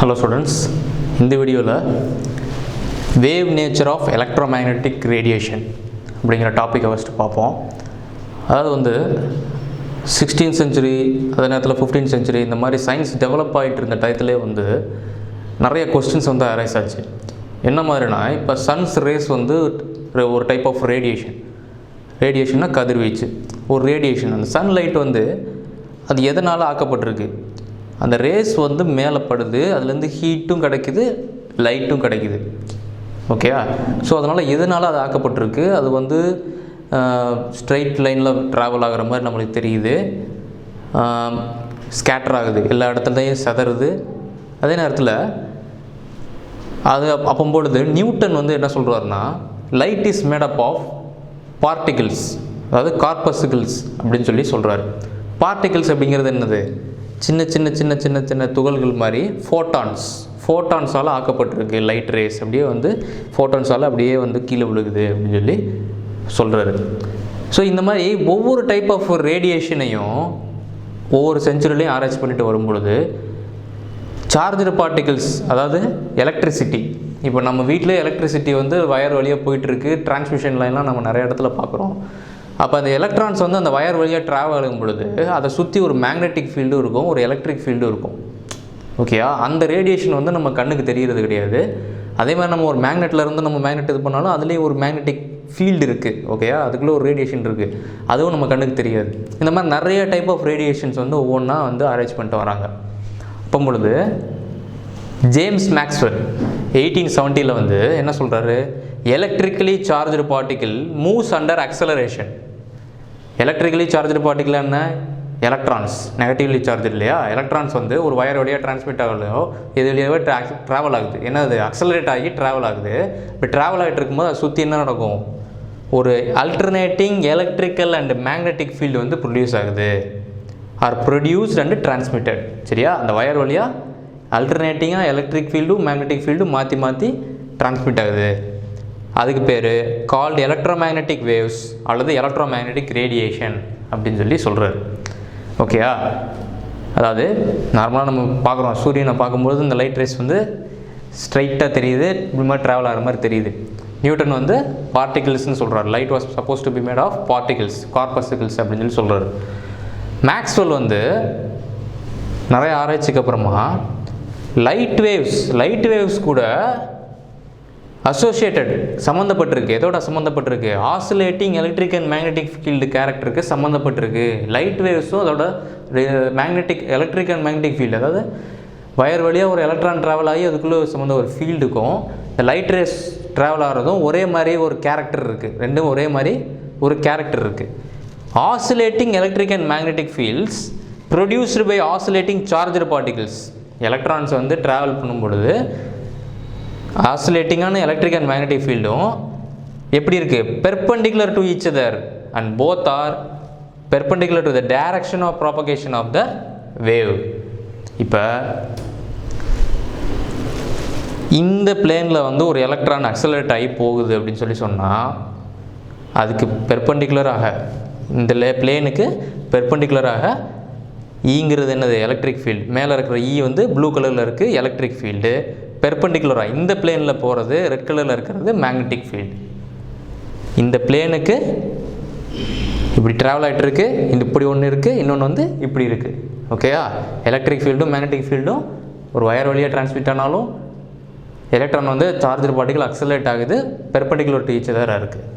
Hello students, இந்த வீடியோவில் wave nature of electromagnetic radiation அப்படிங்கிற டாப்பிக்கை ஃபஸ்ட்டு பார்ப்போம். அதாவது 16th century அதே நேரத்தில் 15th century இந்த மாதிரி சயின்ஸ் டெவலப் ஆகிட்டு இருந்த டயத்துலேயே நிறைய கொஸ்டின்ஸ் அரைஸ் ஆச்சு. என்ன மாதிரினா, இப்போ சன்ஸ் ரேஸ் ஒரு டைப் ஆஃப் ரேடியேஷன்னா கதிர்வீச்சு, ஒரு ரேடியேஷன். அந்த சன்லைட் அது எதனால் ஆக்கப்பட்டிருக்கு? அந்த ரேஸ் மேலே படுது, அதுலேருந்து ஹீட்டும் கிடைக்குது, லைட்டும் கிடைக்குது. ஓகேயா? ஸோ அதனால் எதனால் அது ஆக்கப்பட்டிருக்கு? அது ஸ்ட்ரைட் லைனில் ட்ராவல் ஆகிற மாதிரி நம்மளுக்கு தெரியுது, ஸ்கேட்டர் ஆகுது, எல்லா இடத்துலையும் செதறுது. அதே நேரத்தில் அது அப்போம்பொழுது நியூட்டன் என்ன சொல்கிறாருன்னா, light is made up of particles, அதாவது கார்பஸ்கிள்ஸ் அப்படின்னு சொல்லி சொல்கிறாரு. பார்ட்டிகிள்ஸ் அப்படிங்கிறது என்னது? சின்ன சின்ன சின்ன சின்ன சின்ன துகள்கள் மாதிரி ஃபோட்டான்ஸால் ஆக்கப்பட்டிருக்கு லைட் ரேஸ். அப்படியே ஃபோட்டான்ஸால் அப்படியே கீழே விழுகுது அப்படின்னு சொல்லி சொல்கிறாரு. ஸோ இந்த மாதிரி ஒவ்வொரு டைப் ஆஃப் ரேடியேஷனையும் ஒவ்வொரு செஞ்சுரிலையும் ஆராய்ச்சி பண்ணிட்டு வரும்பொழுது சார்ஜ்டு பார்ட்டிகிள்ஸ், அதாவது எலக்ட்ரிசிட்டி, இப்போ நம்ம வீட்டிலே எலக்ட்ரிசிட்டி வயர் வழியாக போயிட்டுருக்கு, டிரான்ஸ்மிஷன் லைன்லாம் நம்ம நிறைய இடத்துல பார்க்குறோம். அப்போ அந்த எலக்ட்ரான்ஸ் அந்த வயர் வழியாக ட்ராவல் ஆகும் பொழுது அதை சுற்றி ஒரு மேக்னெட்டிக் ஃபீல்டும் இருக்கும், ஒரு எலக்ட்ரிக் ஃபீல்டும் இருக்கும். ஓகேயா? அந்த ரேடியேஷன் நம்ம கண்ணுக்கு தெரிகிறது கிடையாது. அதே மாதிரி நம்ம ஒரு மேக்னெட்லேருந்து நம்ம மேக்னெட் இது பண்ணாலும் அதுலேயே ஒரு மேக்னெட்டிக் ஃபீல்டு இருக்குது. ஓகேயா? அதுக்குள்ளே ஒரு ரேடியேஷன் இருக்குது, அதுவும் நம்ம கண்ணுக்கு தெரியாது. இந்த மாதிரி நிறைய டைப் ஆஃப் ரேடியேஷன்ஸ் ஒவ்வொன்றா அரேஞ்ச் பண்ணிட்டு வராங்க. அப்போ பொழுது ஜேம்ஸ் மேக்ஸ்வெல் 1870 என்ன சொல்கிறாரு? Electrically charged particle moves under acceleration. Electrically charged particle என்ன? எலக்ட்ரான்ஸ். நெகட்டிவ்லி சார்ஜ் இல்லையா? எலக்ட்ரான்ஸ் ஒரு வயர் வழியாக டிரான்ஸ்மிட் ஆகலையோ இது வழியாகவே ட்ராவல் ஆகுது. என்னது? அக்சலரேட் ஆகி ட்ராவல் ஆகுது. இப்போ ட்ராவல் ஆகிட்டு இருக்கும்போது அதை சுற்றி என்ன நடக்கும்? ஒரு alternating electrical and magnetic field produce ஆகுது, ஆர் ப்ரொடியூஸ்ட் அண்ட் டிரான்ஸ்மிட்டட். சரியா? அந்த வயர் வழியாக அல்டர்னேட்டிங்காக எலக்ட்ரிக் ஃபீல்டும் மேக்னெட்டிக் ஃபீல்டும் மாற்றி மாற்றி டிரான்ஸ்மிட் ஆகுது. அதுக்கு பேர் கால்டு எலக்ட்ரோமேக்னெட்டிக் வேவ்ஸ் அல்லது எலக்ட்ரோமேக்னெட்டிக் ரேடியேஷன் அப்படின்னு சொல்லி சொல்கிறார். ஓகேயா? அதாவது நார்மலாக நம்ம பார்க்குறோம், சூரியனை பார்க்கும்போது இந்த லைட் ரேஸ் ஸ்ட்ரைட்டாக தெரியுது, இப்படி மாதிரி ட்ராவல் ஆகிற மாதிரி தெரியுது. நியூட்டன் பார்ட்டிகிள்ஸ்னு சொல்கிறார். Light was suppose to be made of particles, corpuscles அப்படின்னு சொல்லி சொல்கிறார். மேக்ஸ்வெல் நிறைய ஆராய்ச்சிக்கு அப்புறமா லைட் வேவ்ஸ் கூட அசோசியேட்டட் சம்மந்தப்பட்டிருக்கு. எதோட சம்மந்தப்பட்டிருக்கு? Oscillating electric and magnetic field கேரக்டருக்கு சம்மந்தப்பட்டிருக்கு. லைட் வேவ்ஸும் அதோட எலக்ட்ரிக் அண்ட் மேக்னெட்டிக் ஃபீல்டு, அதாவது வயர் வழியாக ஒரு எலக்ட்ரான் ட்ராவல் ஆகி அதுக்குள்ளே சம்மந்த ஒரு ஃபீல்டுக்கும் இந்த லைட் ரேஸ் ட்ராவல் ஆகிறதும் ஒரே மாதிரி ஒரு கேரக்டர் இருக்குது. ரெண்டும் ஒரே மாதிரி ஒரு கேரக்டர் இருக்குது. Oscillating electric and magnetic fields produced by oscillating charged particles. Electrons travel பண்ணும் பொழுது ஆசிலேட்டிங்கான எலக்ட்ரிக் அண்ட் மேக்னெட்டிக் ஃபீல்டும் எப்படி இருக்குது? Perpendicular to each other and both are perpendicular to the direction of propagation of the wave. இப்போ இந்த பிளேனில் ஒரு எலக்ட்ரான் அக்சலரேட் ஆகி போகுது அப்படின்னு சொல்லி சொன்னால் அதுக்கு பெர்பெண்டிகுலராக, இந்த பிளேனுக்கு பெர்பெண்டிகுலராக ஈங்கிறது என்னது? Electric field. மேலே இருக்கிற ப்ளூ கலரில் இருக்குது, எலக்ட்ரிக் ஃபீல்டு. பெர்பெண்டிகுலராக இந்த பிளேனில் போகிறது ரெட் கலரில் இருக்கிறது மேக்னெட்டிக் ஃபீல்டு. இந்த பிளேனுக்கு இப்படி ட்ராவல் ஆகிட்டு இருக்கு, இப்படி ஒன்று இருக்குது, இன்னொன்று இப்படி இருக்குது. ஓகேயா? எலக்ட்ரிக் ஃபீல்டும் மேக்னெட்டிக் ஃபீல்டும் ஒரு வயர் வழியாக டிரான்ஸ்மிட் ஆனாலும் எலக்ட்ரான் சார்ஜர் பார்ட்டிகிள் அக்சலரேட் ஆகுது, பெர்பெண்டிகுலர் டு ஈச் அதராக இருக்குது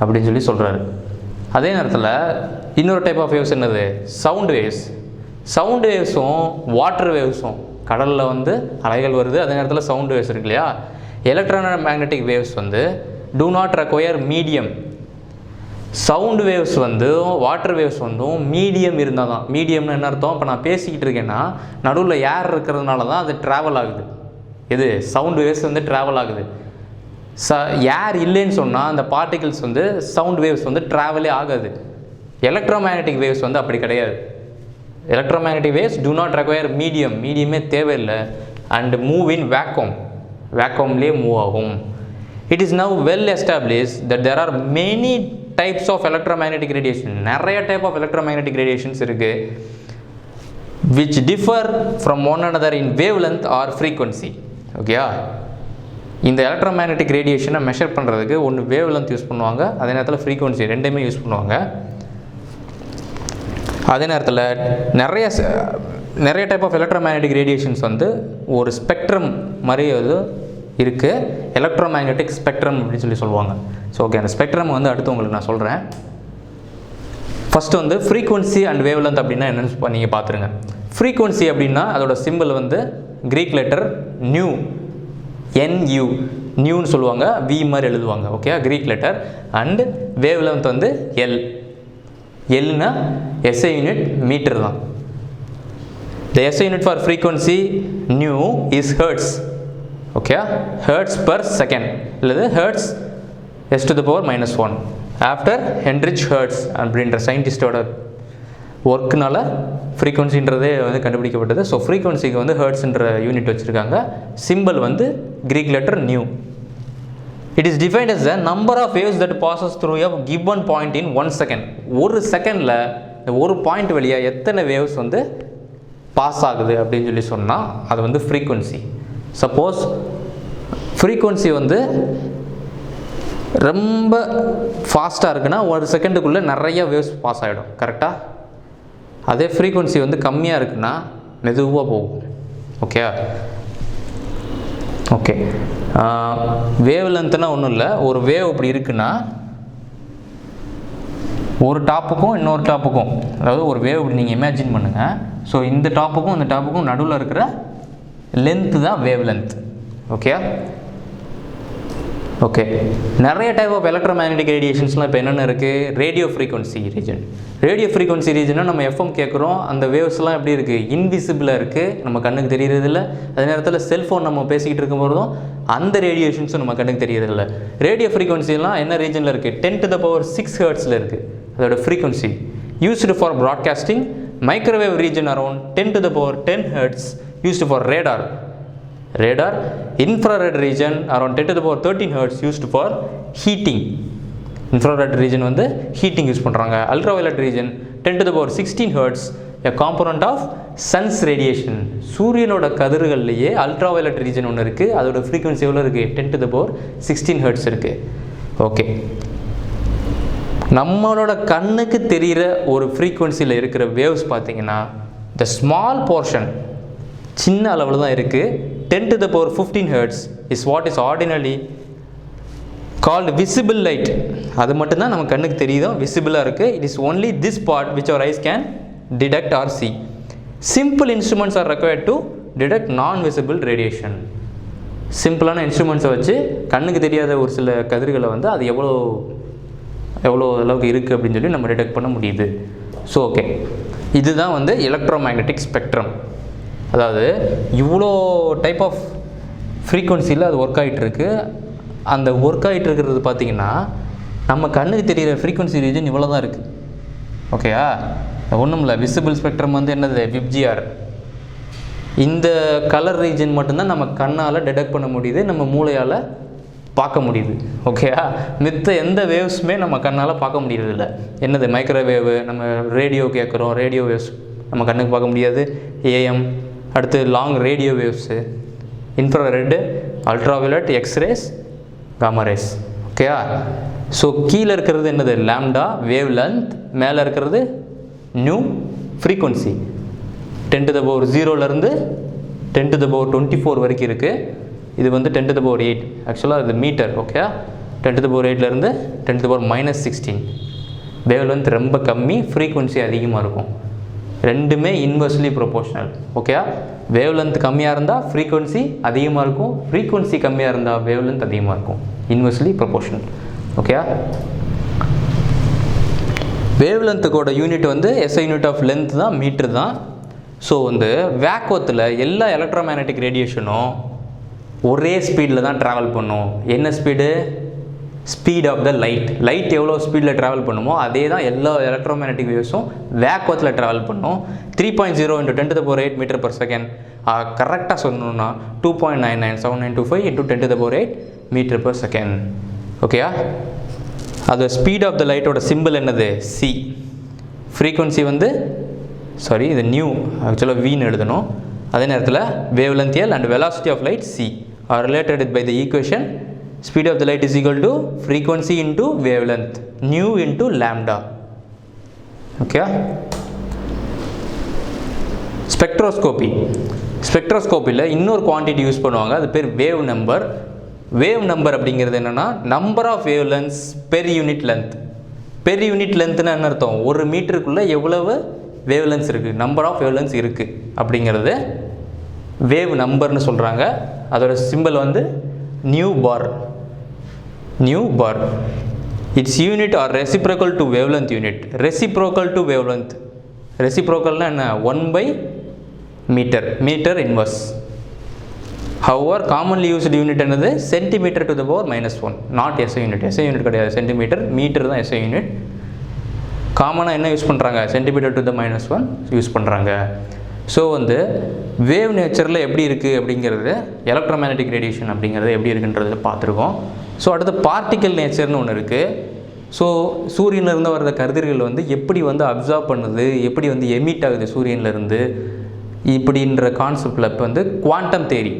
அப்படின்னு சொல்லி சொல்கிறாரு. அதே நேரத்தில் இன்னொரு டைப் ஆஃப் வேவ்ஸ் என்னது? சவுண்ட் வேவ்ஸும் வாட்டர் வேவ்ஸும், கடலில் அலைகள் வருது, அதே நேரத்தில் சவுண்ட் வேவ்ஸ் இருக்கு இல்லையா? Electromagnetic waves do not require medium. Sound waves water waves medium இருந்தால் தான். மீடியம்னு என்ன அர்த்தம்? இப்போ நான் பேசிக்கிட்டு இருக்கேன்னா நடுவில் ஏர் இருக்கிறதுனால தான் அது ட்ராவல் ஆகுது. இது சவுண்ட் வேவ்ஸ் ட்ராவல் ஆகுது. ஏர் இல்லைன்னு சொன்னால் அந்த பார்ட்டிகிள்ஸ் சவுண்ட் வேவ்ஸ் ட்ராவலே ஆகாது. எலக்ட்ரோமேக்னெட்டிக் வேவ்ஸ் அப்படி கிடையாது. Electromagnetic waves do not require மீடியமே தேவையில்லை அண்ட் மூவ் இன் வேக்யூம்லேயே மூவ் ஆகும். It is now well established that there are many types of electromagnetic radiation. நிறைய டைப் ஆஃப் எலக்ட்ரோமேக்னெட்டிக் ரேடியேஷன்ஸ் இருக்குது. which differ from one another in wavelength or frequency. ஓகேயா, இந்த electromagnetic ரேடியேஷனை measure பண்ணுறதுக்கு ஒன்று wave length use பண்ணுவாங்க, அதே நேரத்தில் frequency ரெண்டுமே யூஸ் பண்ணுவாங்க. அதே நேரத்தில் நிறைய டைப் ஆஃப் எலக்ட்ரோமேக்னெட்டிக் ரேடியேஷன்ஸ் வந்து ஒரு ஸ்பெக்ட்ரம் மாதிரி அது இருக்குது, எலக்ட்ரோமேக்னெட்டிக் ஸ்பெக்ட்ரம் அப்படின்னு சொல்லுவாங்க. ஸோ ஓகே, அந்த ஸ்பெக்ட்ரம் வந்து அடுத்து உங்களுக்கு நான் சொல்கிறேன். ஃபஸ்ட்டு வந்து ஃப்ரீக்வன்சி அண்ட் வேவ் லென்த் அப்படின்னா என்னென்னு நீங்கள் பார்த்துருங்க. ஃப்ரீக்வன்சி அப்படின்னா அதோட சிம்பிள் வந்து க்ரீக் லெட்டர் நியூ, NU, நியூன்னு சொல்லுவாங்க, V மாதிரி எழுதுவாங்க. Okay, Greek letter. And wavelength வந்து Lனா SI யூனிட் மீட்டர் தான். The SI unit for frequency nu is hertz. Okay, hertz per second இல்லது hertz s to the power minus 1 after Heinrich Hertz அப்படின்ற சயின்டிஸ்டோட ஒர்க்குனால ஃப்ரீக்வன்சின்றதே வந்து கண்டுபிடிக்கப்பட்டது. So ஃப்ரீக்வன்சிக்கு வந்து ஹெர்ட்ஸ்ன்ற யூனிட் வச்சுருக்காங்க. சிம்பிள் வந்து Greek letter nu. It is defined as the number of waves that passes through a given point in 1 second. ஒரு செகண்டில் இந்த ஒரு பாயிண்ட் வழியாக எத்தனை வேவ்ஸ் வந்து பாஸ் ஆகுது அப்படின்னு சொல்லி சொன்னால் அது வந்து ஃப்ரீக்வன்சி. சப்போஸ் ஃப்ரீக்வன்சி வந்து ரொம்ப ஃபாஸ்ட்டாக இருக்குன்னா ஒரு செகண்டுக்குள்ளே நிறைய வேவ்ஸ் பாஸ் ஆகிடும், கரெக்டாக? அதே ஃப்ரீக்வன்சி வந்து கம்மியாக இருக்குன்னா மெதுவாக போகும். ஓகே ஓகே வேவ் லென்த்னா ஒன்றும் இல்லை, ஒரு வேவ் இப்படி இருக்குன்னா ஒரு டாப்புக்கும் இன்னொரு டாப்புக்கும், அதாவது ஒரு வேவ் இப்படி நீங்கள் இமேஜின் பண்ணுங்கள். ஸோ இந்த டாப்புக்கும் இந்த டாப்புக்கும் நடுவில் இருக்கிற லென்த்து தான் வேவ் லென்த். ஓகே ஓகே நிறைய டைப் ஆஃப் எலக்ட்ரோமேக்னெட்டிக் ரேடியேஷன்ஸ்லாம் இப்போ என்னென்ன இருக்குது? Radio frequency region. Radio frequency ரீஜனாக நம்ம எஃப்எம் கேட்குறோம், அந்த வேவ்ஸ்லாம் எப்படி இருக்குது? இன்விசிபிளாக இருக்குது, நம்ம கண்ணுக்கு தெரியறதில்ல. அதே நேரத்தில் செல்ஃபோன் நம்ம பேசிக்கிட்டு இருக்கும்போதும் அந்த ரேடியேஷன்ஸும் நம்ம கண்ணுக்கு தெரியறதில்ல. ரேடியோ ஃப்ரீக்வன்சிலாம் என்ன ரீஜனில் இருக்குது? 10 to the power 6 ஹெர்ட்ஸில் இருக்குது அதோட frequency. Used for broadcasting. Microwave region around 10 to the power 10 hertz used for radar. Infrared region around 10 to the power 13 hertz used for heating. Infrared region வந்து heating யூஸ் பண்ணுறாங்க. Ultraviolet region 10 to the power 16 hertz, a component of sun's radiation. சூரியனோட கதிர்கள்லேயே ultraviolet region ஒன்று இருக்குது, அதோட frequency எவ்வளோ இருக்குது? 10 to the power 16 hertz இருக்குது. Okay, நம்மளோட கண்ணுக்கு தெரிகிற ஒரு ஃப்ரீக்வன்சியில் இருக்கிற வேவ்ஸ் பார்த்தீங்கன்னா த ஸ்மால் போர்ஷன், சின்ன அளவில் தான் இருக்குது. 10 to the power 15 hertz is what is ordinarily called visible light. அது மட்டும்தான் நம்ம கண்ணுக்கு தெரியுதோ, விசிபிளாக இருக்குது. It is only this part which our eyes can detect or see. Simple instruments are required to detect non-visible radiation. சிம்பிளான இன்ஸ்ட்ருமெண்ட்ஸை வச்சு கண்ணுக்கு தெரியாத ஒரு சில கதிர்களை வந்து அது எவ்வளோ அளவுக்கு இருக்குது அப்படின்னு சொல்லி நம்ம டிடெக்ட் பண்ண முடியுது. ஸோ ஓகே, இதுதான் வந்து எலக்ட்ரோமேக்னெட்டிக் ஸ்பெக்ட்ரம். அதாவது இவ்வளோ டைப் ஆஃப் ஃப்ரீக்வன்சியில் அது ஒர்க் ஆகிட்டுருக்கு. அந்த ஒர்க் ஆகிட்டு இருக்கிறது பார்த்திங்கன்னா நம்ம கண்ணுக்கு தெரிகிற ஃப்ரீக்வன்சி ரீஜன் இவ்வளோ தான் இருக்குது. ஓகேயா, ஒன்றும் இல்லை. விசிபிள் ஸ்பெக்ட்ரம் வந்து என்னது? விப்ஜிஆர். இந்த கலர் ரீஜன் மட்டும்தான் நம்ம கண்ணால் டிடெக்ட் பண்ண முடியுது, நம்ம மூளையால் பார்க்க முடியுது. ஓகேயா, மித்த எந்த வேவ்ஸுமே நம்ம கண்ணால் பார்க்க முடியறதில்ல. என்னது? மைக்ரோவேவு, நம்ம ரேடியோ கேட்குறோம், ரேடியோ வேவ்ஸ் நம்ம கண்ணுக்கு பார்க்க முடியாது. ஏஎம், அடுத்து long radio waves, infrared, ultraviolet, X rays, gamma rays. ஓகேயா, ஸோ கீழே இருக்கிறது என்னது? லாம்டா வேவ் லென்த், மேலே இருக்கிறது nu frequency. 10 to the power 0லேருந்து 10 to the power 24 வரைக்கும் இருக்குது. இது வந்து 10 to the power 8, ஆக்சுவலாக இது மீட்டர். ஓகே, 10 to the power 8லேருந்து 10 to the power -16. Wavelength ரொம்ப கம்மி, ஃப்ரீக்வன்சி அதிகமாக இருக்கும். ரெண்டுமே inversely proportional. Okay, wavelength கம்மியாக இருந்தால் ஃப்ரீக்வன்சி அதிகமாக இருக்கும், ஃப்ரீக்வன்சி கம்மியாக இருந்தால் வேவ் லென்த் அதிகமாக இருக்கும். Inversely proportional. ஓகே, வேவ் லென்த்துக்கோட யூனிட் வந்து எஸ்ஐ யூனிட் ஆஃப் லென்த் தான், மீட்டர் தான். ஸோ வந்து வேக்வத்தில் எல்லா எலக்ட்ரோமேக்னெட்டிக் ரேடியேஷனும் ஒரே ஸ்பீடில் தான் ட்ராவல் பண்ணும். என்ன speed? Speed of the light. Light எவ்வளோ ஸ்பீடில் ட்ராவல் பண்ணுமோ அதே தான் எல்லா எலக்ட்ரோமேக்னெட்டிக் வேவ்ஸும் வேக்வத்தில் ட்ராவல் பண்ணும். 3.0 × 10 to the power 8 metre per second. கரெக்டாக சொல்லணுன்னா 2.997925 × 10 to the power 8 metre per second. ஓகேயா, அது ஸ்பீட் ஆஃப் த லைட்டோட சிம்பிள் என்னது? சி. ஃப்ரீக்வன்சி வந்து சாரி இது நியூ ஆக்சுவலாக வின்னு எழுதணும். அதே நேரத்தில் wavelength L and velocity of light c are related by the equation speed of the light is equal to frequency into wavelength nu into lambda. Okay. ஸ்பெக்ட்ரோஸ்கோப்பியில் இன்னொரு quantity use பண்ணுவாங்க, அது பேர் வேவ் நம்பர். வேவ் நம்பர் அப்படிங்கிறது என்னென்னா number of wave lengths per unit length. Per unit லென்த்னா என்ன அர்த்தம்? ஒரு மீட்டருக்குள்ளே எவ்வளவு வேவ் லென்த்ஸ் இருக்குது, நம்பர் ஆஃப் வேவ் லென்த்ஸ் இருக்குது அப்படிங்கிறது வேவ் நம்பர்னு சொல்கிறாங்க. அதோட சிம்பிள் வந்து nu bar. It's unit are reciprocal to wavelength unit. Reciprocal to wavelength, ரெசிப்ரோக்கல்னா என்ன? 1/மீட்டர் inverse. Our commonly used unit என்னது? Centimetre to the power -1, not SI unit. SI unit கிடையாது, சென்டிமீட்டர். மீட்டர் தான் எஸ்ஐ யூனிட். காமனாக என்ன use பண்ணுறாங்க? Centimetre to the -1 use பண்ணுறாங்க. ஸோ வந்து வேவ் நேச்சரில் எப்படி இருக்குது அப்படிங்கிறது, எலக்ட்ரோமேக்னெட்டிக் ரேடியேஷன் அப்படிங்கிறது எப்படி இருக்குன்றதில் பார்த்துருக்கோம். ஸோ அடுத்து பார்ட்டிக்கல் நேச்சர்னு ஒன்று இருக்குது. ஸோ சூரியனிலிருந்து வர்ற கதிர்கள் வந்து எப்படி வந்து அப்சார்ப் பண்ணுது, எப்படி வந்து எமிட் ஆகுது சூரியன்லேருந்து, இப்படின்ற கான்செப்டில் இப்போ வந்து quantum theory,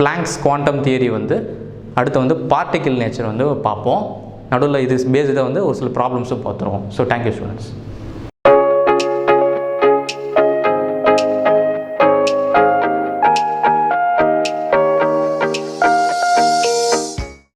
Planck's quantum theory வந்து அடுத்து வந்து பார்ட்டிக்கல் நேச்சர் வந்து பார்ப்போம். நடுவில் இது பேஸ்டாக வந்து ஒரு சில ப்ராப்ளம்ஸும் பார்த்துருவோம். So thank you students.